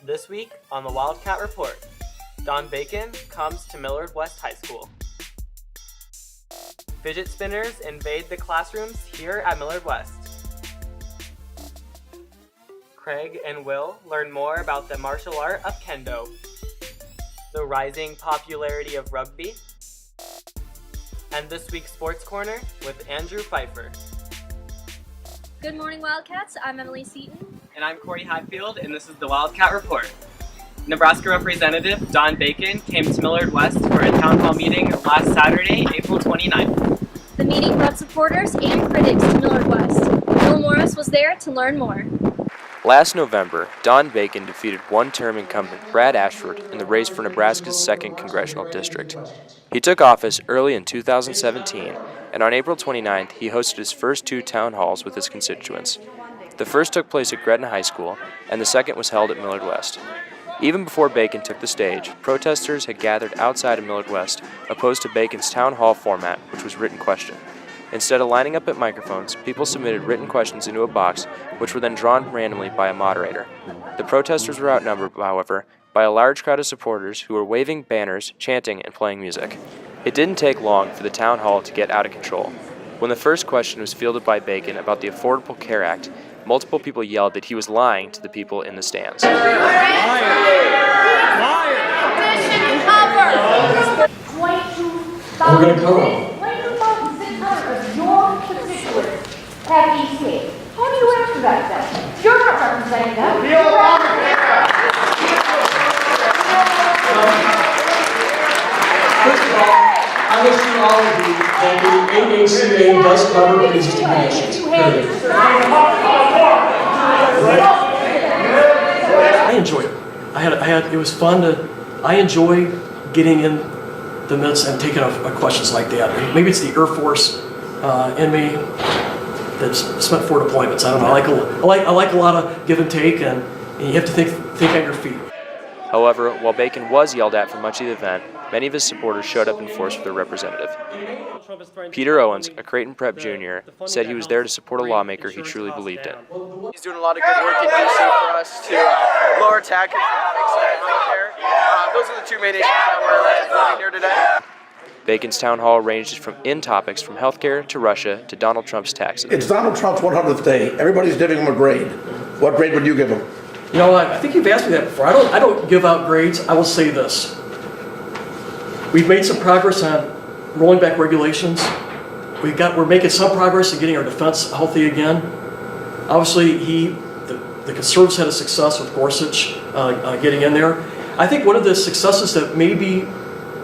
This week on the Wildcat Report, Don Bacon comes to Millard West High School. Fidget spinners invade the classrooms here at Millard West. Craig and Will learn more about the martial art of Kendo, the rising popularity of rugby, and this week's Sports Corner with Andrew Pfiefer. Good morning, Wildcats. I'm Emily Seaton. And I'm Corey Hadfield, and this is the Wildcat Report. Nebraska Representative Don Bacon came to Millard West for a town hall meeting last Saturday, April 29th. The meeting brought supporters and critics to Millard West. Morrissey was there to learn more. Last November, Don Bacon defeated one-term incumbent Brad Ashford in the race for Nebraska's 2nd Congressional District. He took office early in 2017, and on April 29th, he hosted his first 2 town halls with his constituents. The first took place at Gretna High School, and the second was held at Millard West. Even before Bacon took the stage, protesters had gathered outside of Millard West, opposed to Bacon's town hall format, which was written question. Instead of lining up at microphones, people submitted written questions into a box, which were then drawn randomly by a moderator. The protesters were outnumbered, however, by a large crowd of supporters who were waving banners, chanting, and playing music. It didn't take long for the town hall to get out of control. When the first question was fielded by Bacon about the Affordable Care Act, multiple people yelled that he was lying to the people in the stands. We're going to come. Your constituents have EC. How do you answer that then? You're not representing them. First of all, I wish you all of you that the AACA does cover discrimination. I enjoyed it. It was fun I enjoy getting in the midst and taking questions like that. Maybe it's the Air Force in me that's spent 4 deployments. I don't know. I like a lot of give and take, and you have to think on your feet. However, while Bacon was yelled at for much of the event, many of his supporters showed up in force for their representative. Peter Owens, a Creighton Prep junior, said he was there to support a lawmaker he truly believed in. He's doing a lot of good work in DC for us to lower taxes and fix healthcare. Those are the 2 main issues that we're voting here today. Bacon's town hall ranged in topics from healthcare to Russia to Donald Trump's taxes. It's Donald Trump's 100th day. Everybody's giving him a grade. What grade would you give him? You know, I think you've asked me that before. I don't give out grades. I will say this. We've made some progress on rolling back regulations. We're making some progress in getting our defense healthy again. Obviously, the conservatives had a success with Gorsuch getting in there. I think one of the successes that may be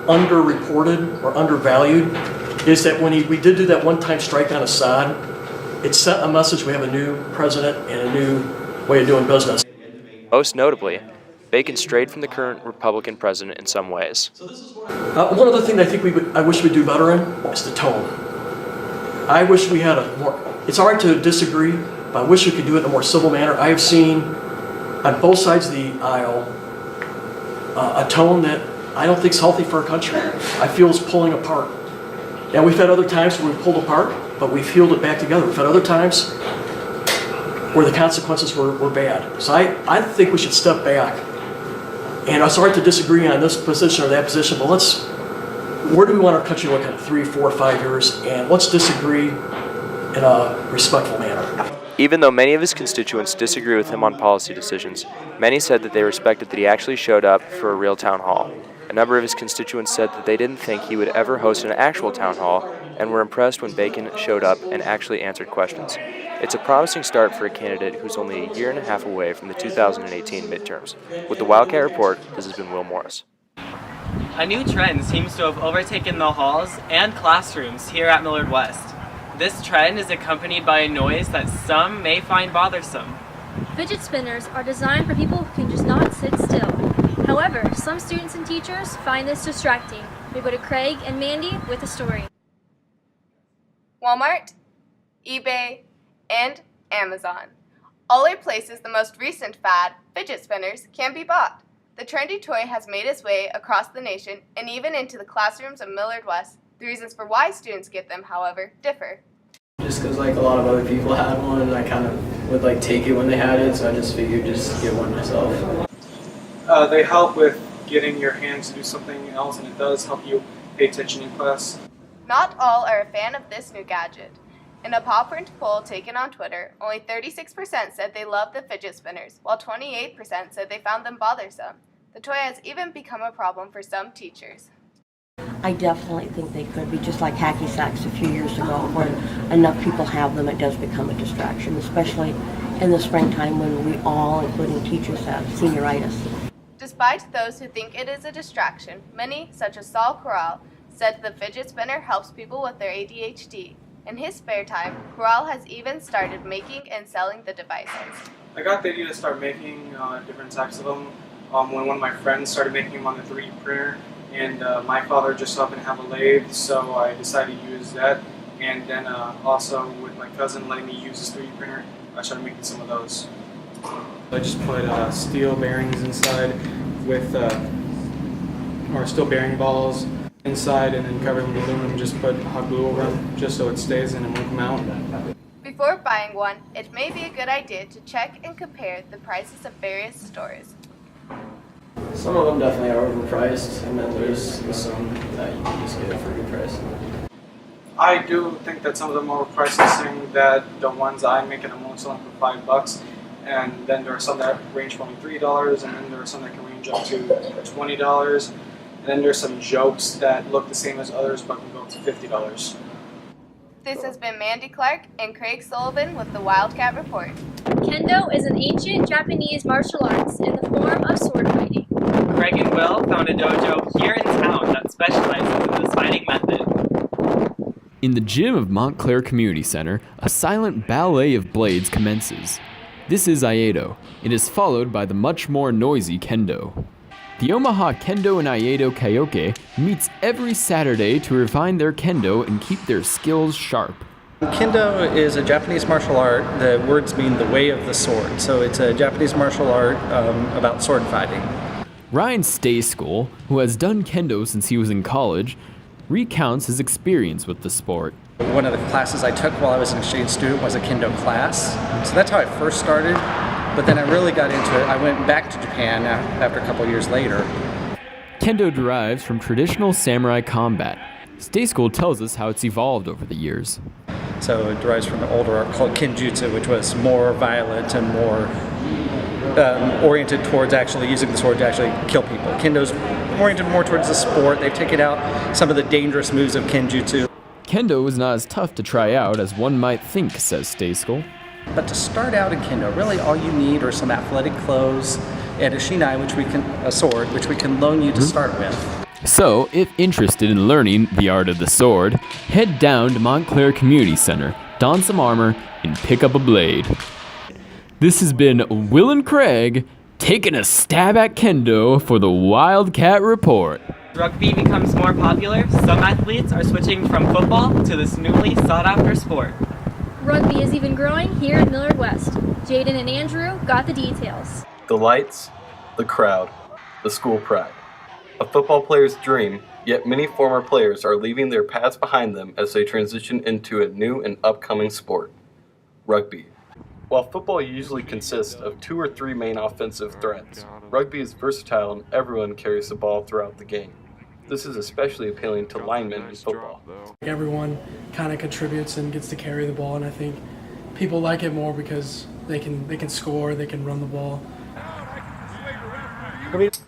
underreported or undervalued is that when we did do that one-time strike on Assad, it sent a message we have a new president and a new way of doing business. Most notably, Bacon strayed from the current Republican president in some ways. One other thing that I wish we'd do better in is the tone. I wish we had it's all right to disagree, but I wish we could do it in a more civil manner. I have seen on both sides of the aisle a tone that I don't think is healthy for our country. I feel it's pulling apart. Now, we've had other times where we've pulled apart, but we've healed it back together. We've had other times where the consequences were bad. So I think we should step back. And it's all right to disagree on this position or that position, but where do we want our country to look at 3, 4, 5 years? And let's disagree in a respectful manner. Even though many of his constituents disagree with him on policy decisions, many said that they respected that he actually showed up for a real town hall. A number of his constituents said that they didn't think he would ever host an actual town hall and were impressed when Bacon showed up and actually answered questions. It's a promising start for a candidate who's only a year and a half away from the 2018 midterms. With the Wildcat Report, this has been Will Morris. A new trend seems to have overtaken the halls and classrooms here at Millard West. This trend is accompanied by a noise that some may find bothersome. Fidget spinners are designed for people who can just not sit still. However, some students and teachers find this distracting. We go to Craig and Mandy with a story. Walmart, eBay, and Amazon. All are places the most recent fad, fidget spinners, can be bought. The trendy toy has made its way across the nation and even into the classrooms of Millard West. The reasons for why students get them, however, differ. Just because a lot of other people had one, and I kind of would take it when they had it, so I just figured just get one myself. They help with getting your hands to do something else, and it does help you pay attention in class. Not all are a fan of this new gadget. In a paw print poll taken on Twitter, only 36% said they love the fidget spinners, while 28% said they found them bothersome. The toy has even become a problem for some teachers. I definitely think they could be just like hacky sacks a few years ago. When enough people have them, it does become a distraction, especially in the springtime when we all, including teachers, have senioritis. Despite those who think it is a distraction, many, such as Saul Corral, said the fidget spinner helps people with their ADHD. In his spare time, Corral has even started making and selling the devices. I got the idea to start making different types of them when one of my friends started making them on the 3D printer, and my father just happened to have a lathe, so I decided to use that. And then also with my cousin letting me use his 3D printer, I started making some of those. I just put steel bearings inside with or steel bearing balls inside, and then cover them with aluminum. Just put hot glue over them just so it stays and it won't come out. Before buying one, it may be a good idea to check and compare the prices of various stores. Some of them definitely are overpriced, and then there's some that you can just get it for a good price. I do think that some of them are overpriced, saying that the ones I make, I'm only selling for $5. And then there are some that range from $3, and then there are some that can range up to $20. And then there's some jokes that look the same as others but can go up to $50. This has been Mandy Clark and Craig Sullivan with the Wildcat Report. Kendo is an ancient Japanese martial arts in the form of sword fighting. Craig and Will found a dojo here in town that specializes in this fighting method. In the gym of Montclair Community Center, a silent ballet of blades commences. This is Aido. It is followed by the much more noisy Kendo. The Omaha Kendo and Aido Kaioke meets every Saturday to refine their Kendo and keep their skills sharp. Kendo is a Japanese martial art. The words mean the way of the sword. So it's a Japanese martial art about sword fighting. Ryan Stayschool, who has done Kendo since he was in college, recounts his experience with the sport. One of the classes I took while I was an exchange student was a Kendo class. So that's how I first started, but then I really got into it. I went back to Japan after a couple years later. Kendo derives from traditional samurai combat. Stayschool tells us how it's evolved over the years. So it derives from an older art called Kenjutsu, which was more violent and more oriented towards actually using the sword to actually kill people. Kendo's oriented more towards the sport. They've taken out some of the dangerous moves of Kenjutsu. Kendo is not as tough to try out as one might think, says Stayschool. But to start out in Kendo, really all you need are some athletic clothes and a shinai, a sword, which we can loan you to start with. So, if interested in learning the art of the sword, head down to Montclair Community Center, don some armor, and pick up a blade. This has been Will and Craig taking a stab at Kendo for the Wildcat Report. Rugby becomes more popular, some athletes are switching from football to this newly sought-after sport. Rugby is even growing here in Millard West. Jaden and Andrew got the details. The lights, the crowd, the school pride. A football player's dream, yet many former players are leaving their paths behind them as they transition into a new and upcoming sport, rugby. While football usually consists of 2 or 3 main offensive threats, rugby is versatile and everyone carries the ball throughout the game. This is especially appealing to linemen in football. Everyone kind of contributes and gets to carry the ball, and I think people like it more because they can score, they can run the ball.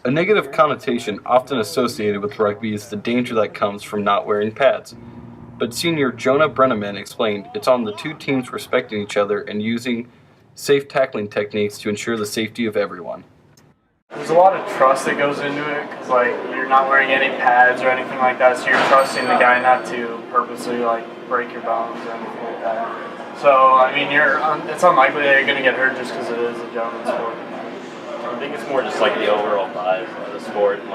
A negative connotation often associated with rugby is the danger that comes from not wearing pads. But senior Jonah Brenneman explained it's on the 2 teams respecting each other and using safe tackling techniques to ensure the safety of everyone. There's a lot of trust that goes into it, because you're not wearing any pads or anything like that, so you're trusting the guy not to purposely break your bones or anything like that. So I mean, it's unlikely that you're going to get hurt just because it is a gentleman's sport. I think it's more just the overall vibe of the sport, and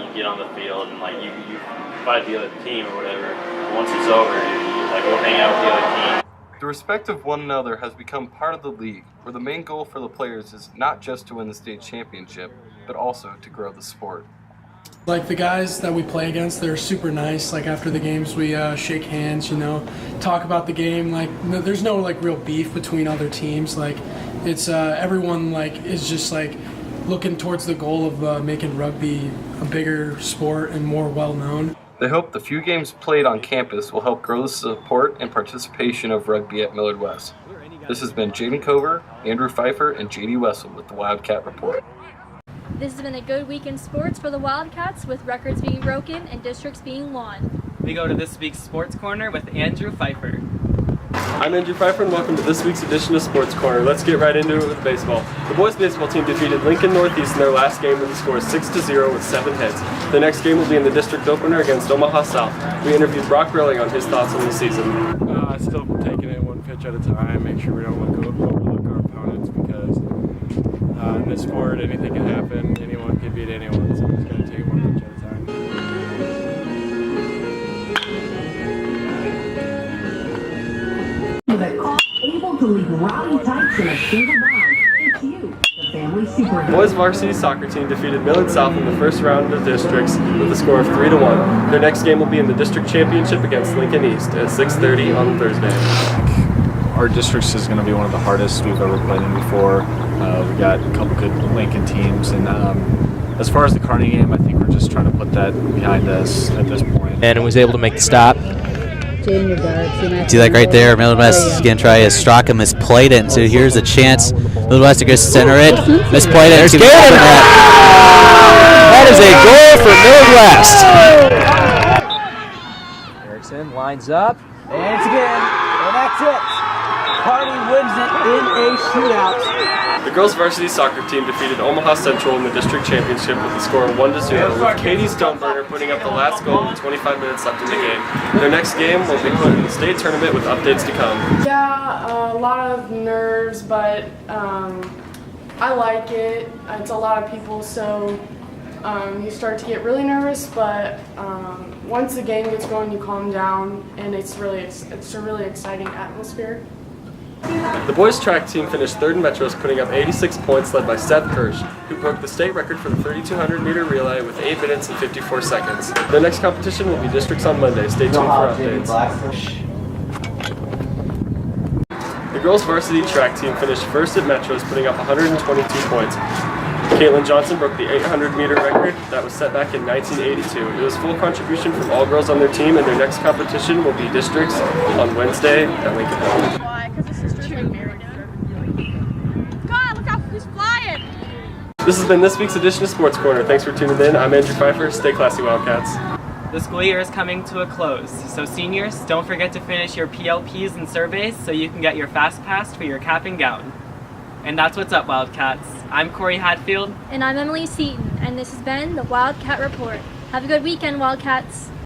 you get on the field and you fight the other team or whatever. Once it's over, you go hang out with the other team. The respect of one another has become part of the league, where the main goal for the players is not just to win the state championship, but also to grow the sport. The guys that we play against, they're super nice. After the games, we shake hands, talk about the game. There's no real beef between other teams. It's everyone is just looking towards the goal of making rugby a bigger sport and more well-known. They hope the few games played on campus will help grow the support and participation of rugby at Millard West. This has been Jaden Cover, Andrew Pfiefer, and JD Wessel with the Wildcat Report. This has been a good week in sports for the Wildcats, with records being broken and districts being won. We go to this week's Sports Corner with Andrew Pfiefer. I'm Andrew Pfiefer and welcome to this week's edition of Sports Corner. Let's get right into it with baseball. The boys baseball team defeated Lincoln Northeast in their last game with a score of 6-0 with 7 hits. The next game will be in the district opener against Omaha South. We interviewed Brock Grilling on his thoughts on the season. Still taking it one pitch at a time, make sure we don't overlook our opponents, because in this sport anything can happen, anyone can beat anyone, so we're just going to take it one pitch at a time. Able to lead rowdy types in a single bound. It's you, the family superhero. The boys varsity soccer team defeated Millard South in the first round of districts with a score of 3-1. Their next game will be in the district championship against Lincoln East at 6:30 on Thursday. Our districts is going to be one of the hardest we've ever played in before. We got a couple good Lincoln teams, and as far as the Kearney game, I think we're just trying to put that behind us at this point. And was able to make the stop. See that right there? Millard West is going to try to struck him, misplayed it. So here's a chance. Millard West to center it. Misplayed it. There's Jaden. That is a goal for Millard West. Erickson lines up. And it's again. And that's it. Kearney wins it in a shootout. The girls varsity soccer team defeated Omaha Central in the district championship with a score of 1-0, with Katie Stoneburner putting up the last goal with 25 minutes left in the game. Their next game will be put in the state tournament with updates to come. Yeah, a lot of nerves, but I like it. It's a lot of people, so you start to get really nervous, but once the game gets going, you calm down, and it's a really exciting atmosphere. The boys track team finished third in Metros, putting up 86 points, led by Seth Kirsch, who broke the state record for the 3,200 meter relay with 8 minutes and 54 seconds. Their next competition will be districts on Monday. Stay tuned for updates. The girls varsity track team finished first at Metros, putting up 122 points. Caitlin Johnson broke the 800 meter record that was set back in 1982. It was full contribution from all girls on their team, and their next competition will be districts on Wednesday at Lincoln Hill. God, look out, he's flying! This has been this week's edition of Sports Corner. Thanks for tuning in. I'm Andrew Pfiefer. Stay classy, Wildcats. The school year is coming to a close, so seniors, don't forget to finish your PLPs and surveys so you can get your fast pass for your cap and gown. And that's what's up, Wildcats. I'm Corey Hadfield. And I'm Emily Seaton, and this has been the Wildcat Report. Have a good weekend, Wildcats.